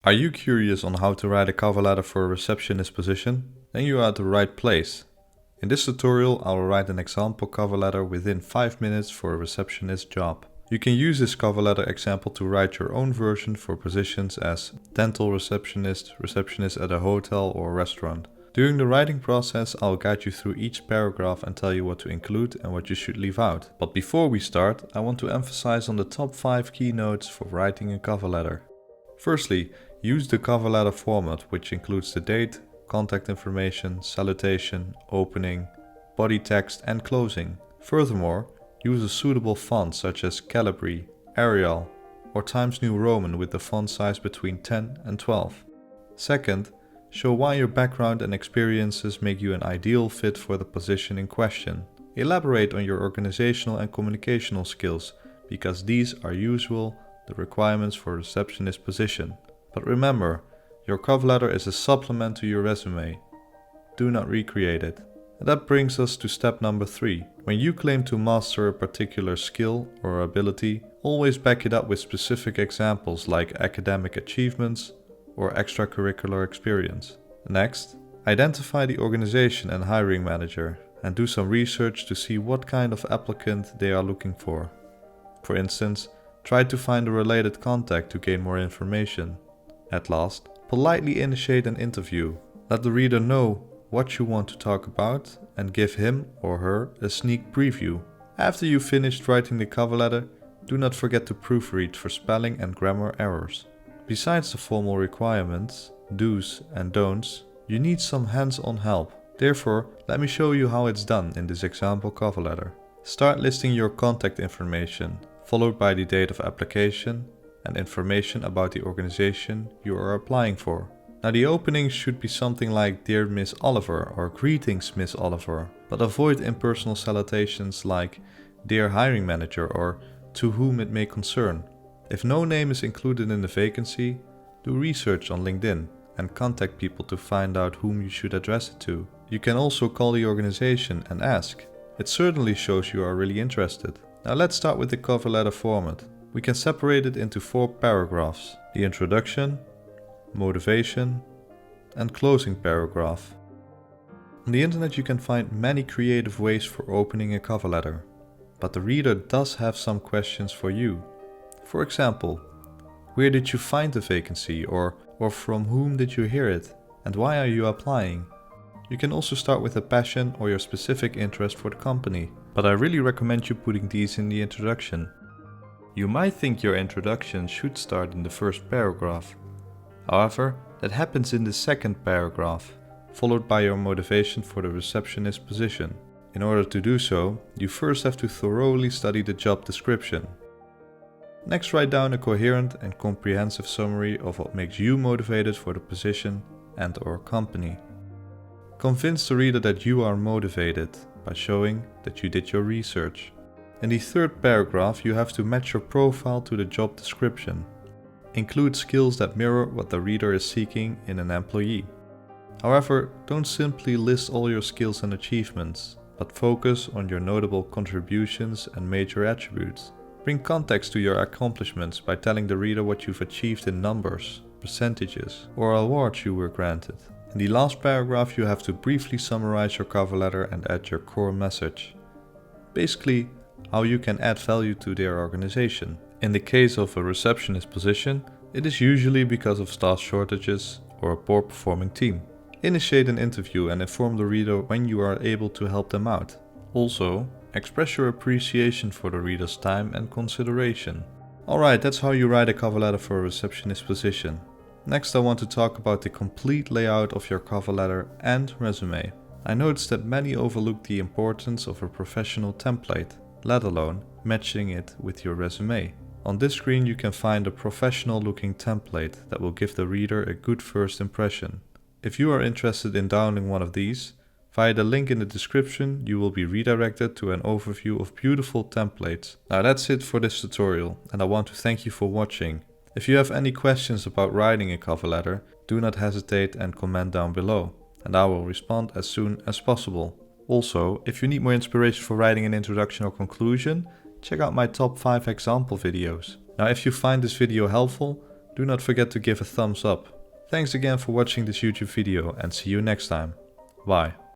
Are you curious on how to write a cover letter for a receptionist position? Then you are at the right place. In this tutorial, I will write an example cover letter within 5 minutes for a receptionist job. You can use this cover letter example to write your own version for positions as dental receptionist, receptionist at a hotel or restaurant. During the writing process, I'll guide you through each paragraph and tell you what to include and what you should leave out. But before we start, I want to emphasize on the top 5 keynotes for writing a cover letter. Firstly, use the cover letter format, which includes the date, contact information, salutation, opening, body text and closing. Furthermore, use a suitable font such as Calibri, Arial or Times New Roman with the font size between 10 and 12. Second, show why your background and experiences make you an ideal fit for the position in question. Elaborate on your organizational and communicational skills, because these are the requirements for a receptionist position. But remember, your cover letter is a supplement to your resume. Do not recreate it. And that brings us to step number 3. When you claim to master a particular skill or ability, always back it up with specific examples like academic achievements or extracurricular experience. Next, identify the organization and hiring manager and do some research to see what kind of applicant they are looking for. For instance, try to find a related contact to gain more information. At last, politely initiate an interview. Let the reader know what you want to talk about and give him or her a sneak preview. After you've finished writing the cover letter, do not forget to proofread for spelling and grammar errors. Besides the formal requirements, do's and don'ts, you need some hands-on help. Therefore, let me show you how it's done in this example cover letter. Start listing your contact information, followed by the date of application and information about the organization you are applying for. Now the opening should be something like Dear Miss Oliver or Greetings Miss Oliver, but avoid impersonal salutations like Dear Hiring Manager or To Whom It May Concern. If no name is included in the vacancy, do research on LinkedIn and contact people to find out whom you should address it to. You can also call the organization and ask. It certainly shows you are really interested. Now let's start with the cover letter format. We can separate it into 4 paragraphs: the introduction, motivation, and closing paragraph. On the internet you can find many creative ways for opening a cover letter, but the reader does have some questions for you. For example, where did you find the vacancy, or from whom did you hear it, and why are you applying? You can also start with a passion or your specific interest for the company, but I really recommend you putting these in the introduction. You might think your introduction should start in the first paragraph. However, that happens in the second paragraph, followed by your motivation for the receptionist position. In order to do so, you first have to thoroughly study the job description. Next, write down a coherent and comprehensive summary of what makes you motivated for the position and/or company. Convince the reader that you are motivated by showing that you did your research. In the third paragraph, you have to match your profile to the job description. Include skills that mirror what the reader is seeking in an employee. However, don't simply list all your skills and achievements, but focus on your notable contributions and major attributes. Bring context to your accomplishments by telling the reader what you've achieved in numbers, percentages, or awards you were granted. In the last paragraph, you have to briefly summarize your cover letter and add your core message. Basically, how you can add value to their organization. In the case of a receptionist position, it is usually because of staff shortages or a poor performing team. Initiate an interview and inform the reader when you are able to help them out. Also, express your appreciation for the reader's time and consideration. Alright, that's how you write a cover letter for a receptionist position. Next, I want to talk about the complete layout of your cover letter and resume. I noticed that many overlook the importance of a professional template, let alone matching it with your resume. On this screen you can find a professional looking template that will give the reader a good first impression. If you are interested in downloading one of these, via the link in the description you will be redirected to an overview of beautiful templates. Now that's it for this tutorial, and I want to thank you for watching. If you have any questions about writing a cover letter, do not hesitate and comment down below, and I will respond as soon as possible. Also, if you need more inspiration for writing an introduction or conclusion, check out my top 5 example videos. Now if you find this video helpful, do not forget to give a thumbs up. Thanks again for watching this YouTube video and see you next time. Bye.